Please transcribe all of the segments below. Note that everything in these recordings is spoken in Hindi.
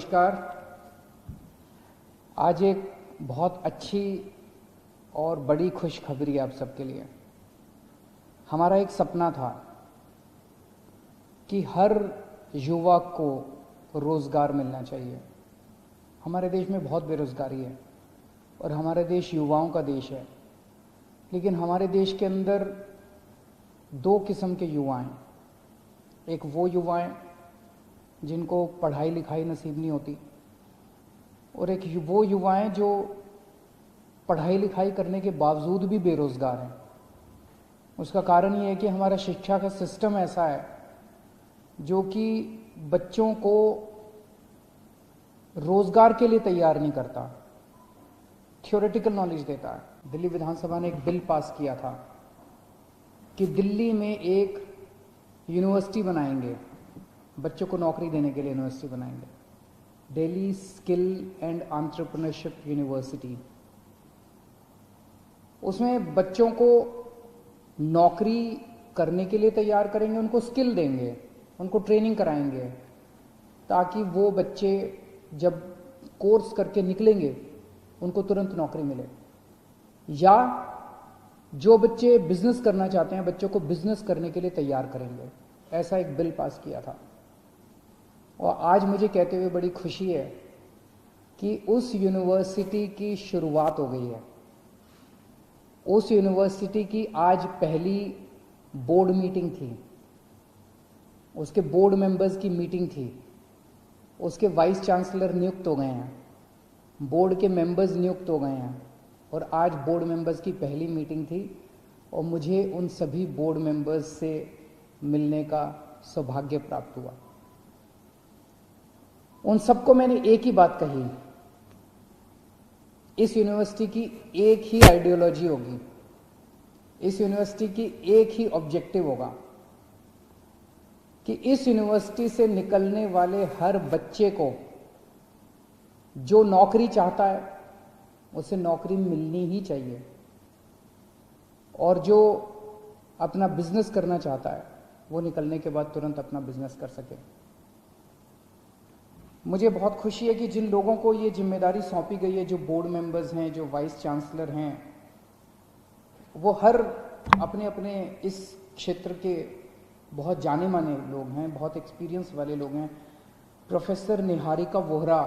नमस्कार। आज एक बहुत अच्छी और बड़ी खुशखबरी आप सबके लिए। हमारा एक सपना था कि हर युवा को रोज़गार मिलना चाहिए। हमारे देश में बहुत बेरोज़गारी है और हमारा देश युवाओं का देश है, लेकिन हमारे देश के अंदर दो किस्म के युवा हैं। एक वो युवाएं जिनको पढ़ाई लिखाई नसीब नहीं होती, और एक वो युवाएं जो पढ़ाई लिखाई करने के बावजूद भी बेरोज़गार हैं। उसका कारण ये है कि हमारा शिक्षा का सिस्टम ऐसा है जो कि बच्चों को रोज़गार के लिए तैयार नहीं करता, थ्योरेटिकल नॉलेज देता है। दिल्ली विधानसभा ने एक बिल पास किया था कि दिल्ली में एक यूनिवर्सिटी बनाएंगे, बच्चों को नौकरी देने के लिए यूनिवर्सिटी बनाएंगे, Delhi skill and entrepreneurship university. उसमें बच्चों को नौकरी करने के लिए तैयार करेंगे, उनको स्किल देंगे, उनको ट्रेनिंग कराएंगे, ताकि वो बच्चे जब कोर्स करके निकलेंगे उनको तुरंत नौकरी मिले। या जो बच्चे बिजनेस करना चाहते हैं, बच्चों को बिजनेस करने के लिए तैयार करेंगे। ऐसा एक बिल पास किया था। और आज मुझे कहते हुए बड़ी खुशी है कि उस यूनिवर्सिटी की शुरुआत हो गई है। उस यूनिवर्सिटी की आज पहली बोर्ड मीटिंग थी, उसके बोर्ड मेंबर्स की मीटिंग थी, उसके वाइस चांसलर नियुक्त हो गए हैं, बोर्ड के मेंबर्स नियुक्त हो गए हैं, और आज बोर्ड मेंबर्स की पहली मीटिंग थी। और मुझे उन सभी बोर्ड मेंबर्स से मिलने का सौभाग्य प्राप्त हुआ। उन सबको मैंने एक ही बात कही, इस यूनिवर्सिटी की एक ही आइडियोलॉजी होगी, इस यूनिवर्सिटी की एक ही ऑब्जेक्टिव होगा कि इस यूनिवर्सिटी से निकलने वाले हर बच्चे को जो नौकरी चाहता है उसे नौकरी मिलनी ही चाहिए, और जो अपना बिजनेस करना चाहता है वो निकलने के बाद तुरंत अपना बिजनेस कर सके। मुझे बहुत खुशी है कि जिन लोगों को ये जिम्मेदारी सौंपी गई है, जो बोर्ड मेंबर्स हैं, जो वाइस चांसलर हैं, वो हर अपने अपने इस क्षेत्र के बहुत जाने माने लोग हैं, बहुत एक्सपीरियंस वाले लोग हैं। प्रोफेसर निहारिका वोहरा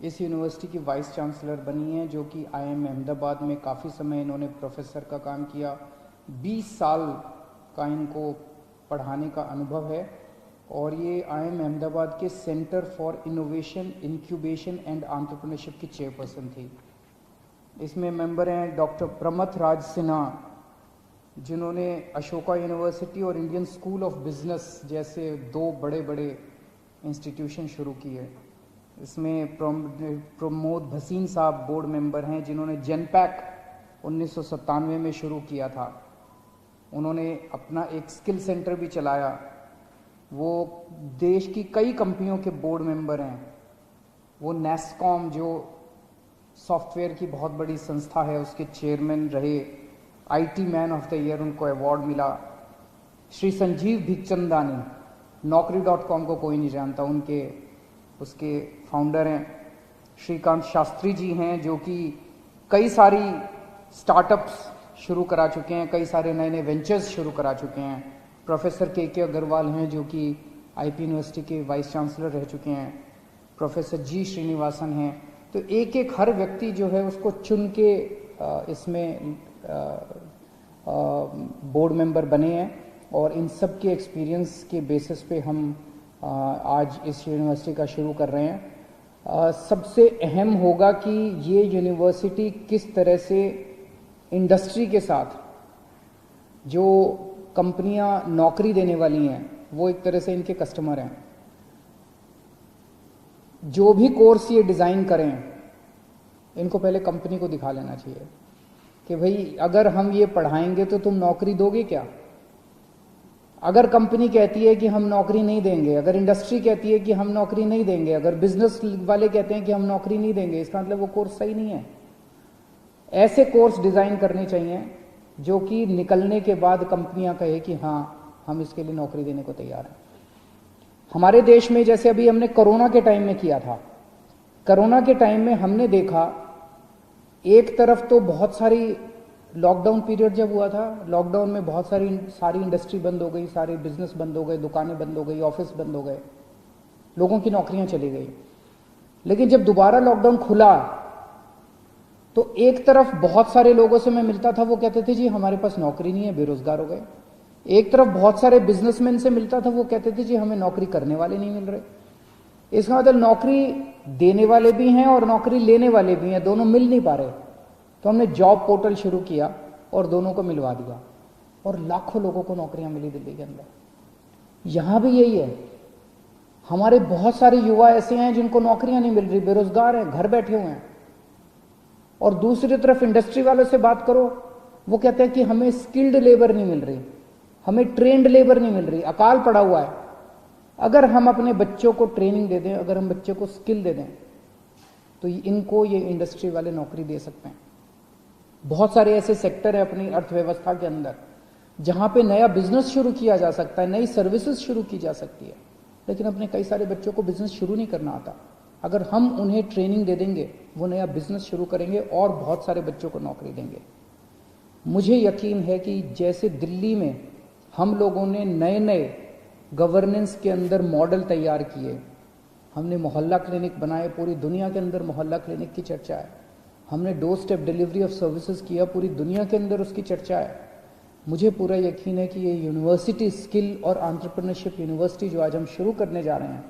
इस यूनिवर्सिटी की वाइस चांसलर बनी हैं, जो कि IIM अहमदाबाद में काफ़ी समय इन्होंने प्रोफेसर का काम किया। 20 साल का इनको पढ़ाने का अनुभव है, और ये IIM अहमदाबाद के centre for innovation, incubation and entrepreneurship की चेयरपर्सन थी। इसमें मेंबर हैं डॉक्टर प्रमथ राज सिन्हा, जिन्होंने अशोका यूनिवर्सिटी और इंडियन स्कूल ऑफ बिजनेस जैसे दो बड़े बड़े इंस्टीट्यूशन शुरू किए। इसमें प्रमोद भसीन साहब बोर्ड मेंबर हैं, जिन्होंने जनपैक 1997 में शुरू किया था। उन्होंने अपना एक स्किल सेंटर भी चलाया। वो देश की कई कंपनियों के बोर्ड मेंबर हैं। वो नेस्कॉम, जो सॉफ्टवेयर की बहुत बड़ी संस्था है, उसके चेयरमैन रहे। IT man of the year उनको अवार्ड मिला। श्री संजीव भिचंदानी, Naukri.com को कोई नहीं जानता, उसके फाउंडर हैं। श्रीकांत शास्त्री जी हैं, जो कि कई सारी स्टार्टअप्स शुरू करा चुके हैं, कई सारे नए नए वेंचर्स शुरू करा चुके हैं। प्रोफेसर के अग्रवाल हैं, जो कि IP यूनिवर्सिटी के वाइस चांसलर रह चुके हैं। प्रोफेसर G श्रीनिवासन हैं। तो एक एक हर व्यक्ति जो है उसको चुन के इसमें बोर्ड मेंबर बने हैं, और इन सब के एक्सपीरियंस के बेसिस पे हम आज इस यूनिवर्सिटी का शुरू कर रहे हैं। सबसे अहम होगा कि ये यूनिवर्सिटी किस तरह से इंडस्ट्री के साथ, जो कंपनियां नौकरी देने वाली हैं वो एक तरह से इनके कस्टमर हैं। जो भी कोर्स ये डिज़ाइन करें, इनको पहले कंपनी को दिखा लेना चाहिए कि भाई अगर हम ये पढ़ाएंगे तो तुम नौकरी दोगे क्या। अगर कंपनी कहती है कि हम नौकरी नहीं देंगे, अगर इंडस्ट्री कहती है कि हम नौकरी नहीं देंगे, अगर बिजनेस वाले कहते हैं कि हम नौकरी नहीं देंगे, इसका मतलब वो कोर्स सही नहीं है। ऐसे कोर्स डिज़ाइन करने चाहिए जो कि निकलने के बाद कंपनियां कहे कि हाँ, हम इसके लिए नौकरी देने को तैयार हैं। हमारे देश में जैसे अभी हमने कोरोना के टाइम में किया था, कोरोना के टाइम में हमने देखा एक तरफ तो बहुत सारी लॉकडाउन पीरियड जब हुआ था, लॉकडाउन में बहुत सारी इंडस्ट्री बंद हो गई, सारे बिजनेस बंद हो गए, दुकानें बंद हो गई, ऑफिस बंद हो गए, लोगों की नौकरियां चली गई। लेकिन जब दोबारा लॉकडाउन खुला तो एक तरफ बहुत सारे लोगों से मैं मिलता था, वो कहते थे जी हमारे पास नौकरी नहीं है, बेरोजगार हो गए। एक तरफ बहुत सारे बिजनेसमैन से मिलता था, वो कहते थे जी हमें नौकरी करने वाले नहीं मिल रहे। इसका मतलब नौकरी देने वाले भी हैं और नौकरी लेने वाले भी हैं, दोनों मिल नहीं पा रहे। तो हमने जॉब पोर्टल शुरू किया और दोनों को मिलवा दिया और लाखों लोगों को नौकरियां मिली दिल्ली के अंदर। यहां भी यही है, हमारे बहुत सारे युवा ऐसे हैं जिनको नौकरियां नहीं मिल रही, बेरोजगार हैं, घर बैठे हुए हैं। और दूसरी तरफ इंडस्ट्री वालों से बात करो, वो कहते हैं कि हमें स्किल्ड लेबर नहीं मिल रही, हमें ट्रेंड लेबर नहीं मिल रही, अकाल पड़ा हुआ है। अगर हम अपने बच्चों को ट्रेनिंग दे दें, अगर हम बच्चों को स्किल दे दें, तो इनको ये इंडस्ट्री वाले नौकरी दे सकते हैं। बहुत सारे ऐसे सेक्टर है अपनी अर्थव्यवस्था के अंदर जहां पे नया बिजनेस शुरू किया जा सकता है, नई सर्विसेज शुरू की जा सकती है, लेकिन अपने कई सारे बच्चों को बिजनेस शुरू नहीं करना आता। अगर हम उन्हें ट्रेनिंग दे देंगे, वो नया बिजनेस शुरू करेंगे और बहुत सारे बच्चों को नौकरी देंगे। मुझे यकीन है कि जैसे दिल्ली में हम लोगों ने नए नए गवर्नेंस के अंदर मॉडल तैयार किए, हमने मोहल्ला क्लिनिक बनाए, पूरी दुनिया के अंदर मोहल्ला क्लिनिक की चर्चा है। हमने door step delivery of services किया, पूरी दुनिया के अंदर उसकी चर्चा है। मुझे पूरा यकीन है कि ये यूनिवर्सिटी स्किल और एंटरप्रेन्योरशिप यूनिवर्सिटी जो आज हम शुरू करने जा रहे हैं,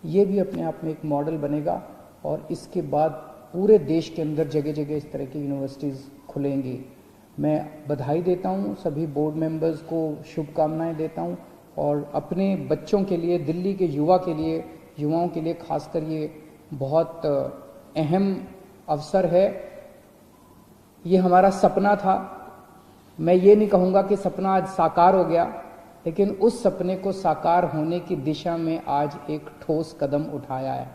ये भी अपने आप में एक मॉडल बनेगा और इसके बाद पूरे देश के अंदर जगह जगह इस तरह की यूनिवर्सिटीज़ खुलेंगी। मैं बधाई देता हूँ, सभी बोर्ड मेंबर्स को शुभकामनाएं देता हूँ और अपने बच्चों के लिए, दिल्ली के युवाओं के लिए खासकर ये बहुत अहम अवसर है। ये हमारा सपना था, मैं ये नहीं कहूँगा कि सपना आज साकार हो गया, लेकिन उस सपने को साकार होने की दिशा में आज एक ठोस कदम उठाया है।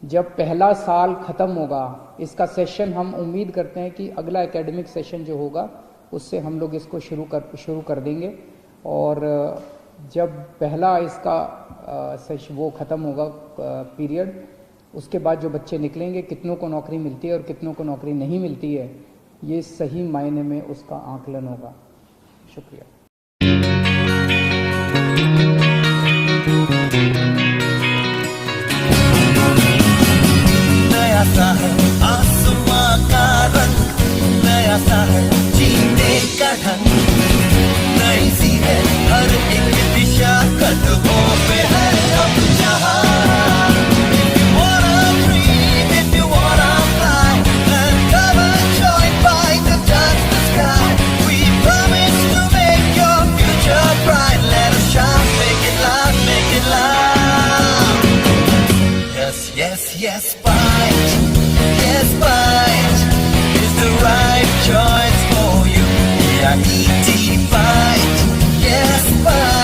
जब पहला साल खत्म होगा, इसका सेशन हम उम्मीद करते हैं कि अगला एकेडमिक सेशन जो होगा उससे हम लोग इसको शुरू कर देंगे और जब पहला इसका सेशन वो ख़त्म होगा पीरियड, उसके बाद जो बच्चे निकलेंगे, कितनों को नौकरी मिलती है और कितनों को नौकरी नहीं मिलती है, ये सही मायने में उसका आकलन होगा। शुक्रिया। नया सा है आसमां का रंग, नया सा है जीने का ढंग, नई सी है हर एक दिशा, कदमों पे है अब जहां। If you wanna dream, if you wanna fly, then come and join, fight and touch the sky. We promise to make your future bright. Let us shine, make it loud, make it loud. Yes, yes, yes, fight. Yes, fight is the right choice for you. Yeah, E.T. fight. Yes, fight.